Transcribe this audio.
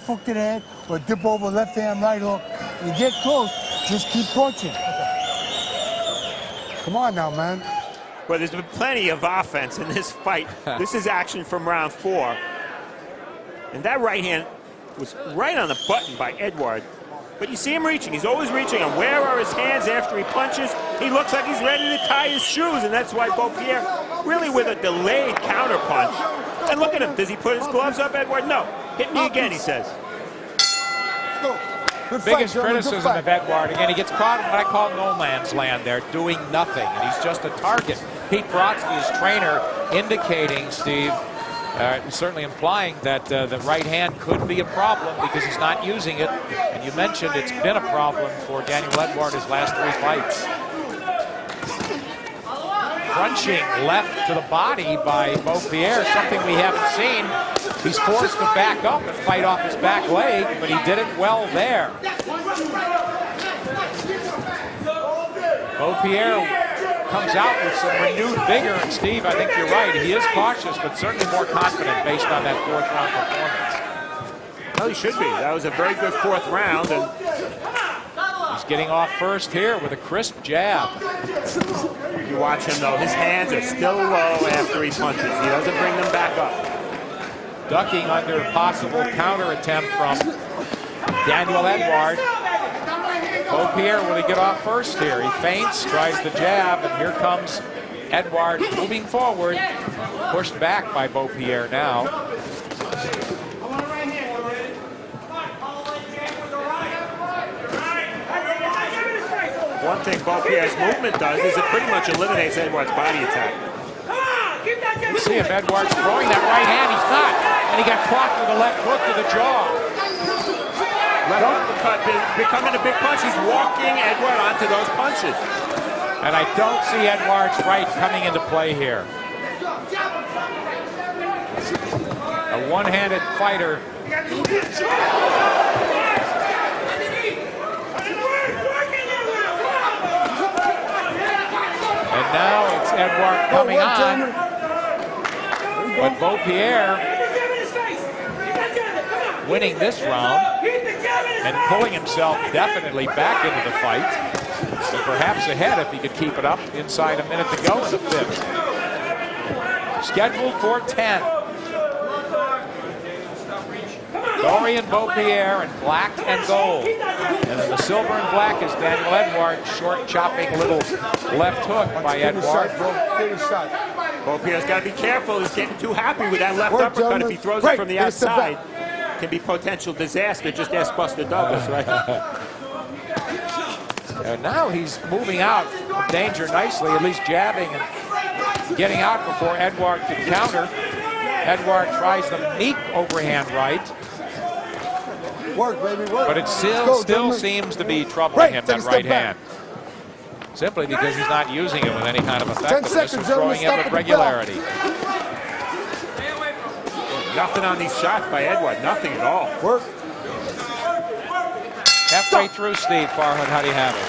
left hook to the head or dip over left hand, right hook. You get close, just keep punching. Come on now, man. Well, there's been plenty of offense in this fight. This is action from round 4. And that right hand was right on the button by Eduard. But you see him reaching. He's always reaching. And where are his hands after he punches? He looks like he's ready to tie his shoes. And that's why Beaupierre, really with a delayed counter punch. And look at him. Does he put his gloves up, Eduard? No. Hit me again, he says. Biggest criticism of Eduard, again, he gets caught in what I call no man's land there, doing nothing, and he's just a target. Pete Brodsky, his trainer, indicating, Steve, certainly implying that the right hand could be a problem because he's not using it. And you mentioned it's been a problem for Daniel Eduard his last 3 fights. Crunching left to the body by Beaupierre, something we haven't seen. He's forced to back up and fight off his back leg, but he did it well there. Beaupierre comes out with some renewed vigor, and Steve, I think you're right. He is cautious, but certainly more confident based on that 4th round performance. Well, he should be. That was a very good 4th round, and he's getting off first here with a crisp jab. You watch him, though. His hands are still low after he punches. He doesn't bring them back up. Ducking under a possible counter attempt from Daniel Eduard. Beaupierre, will he get off first here? He feints, tries the jab, and here comes Eduard moving forward. Pushed back by Beaupierre now. One thing Beaupierre's movement does is it pretty much eliminates Eduard's body attack. You see if Eduard's throwing that right hand, he's not. And he got caught with a left hook to the jaw. Left uppercut becoming a big punch. He's walking Eduard onto those punches. And I don't see Eduard's right coming into play here. A one-handed fighter. And now it's Eduard coming on. But Beaupierre winning this round and pulling himself definitely back into the fight. And perhaps ahead if he could keep it up inside a minute to go in the 5th. Scheduled for 10. Dorian Beaupierre in black and gold. And in the silver and black is Daniel Eduard, short chopping little left hook by Eduard. Beaupierre's got to be careful. He's getting too happy with that left uppercut. If he throws it from the outside, it can be potential disaster. Just ask Buster Douglas, right? And now he's moving out of danger nicely, at least jabbing and getting out before Eduard can counter. Eduard tries the meek overhand right. Work, baby, work. But it still seems to be troubling him, that right hand. Simply because he's not using it with any kind of effectiveness and throwing it with regularity. Nothing on these shots by Eduard. Nothing at all. Work. Halfway through, Steve Farhood, how do you have it?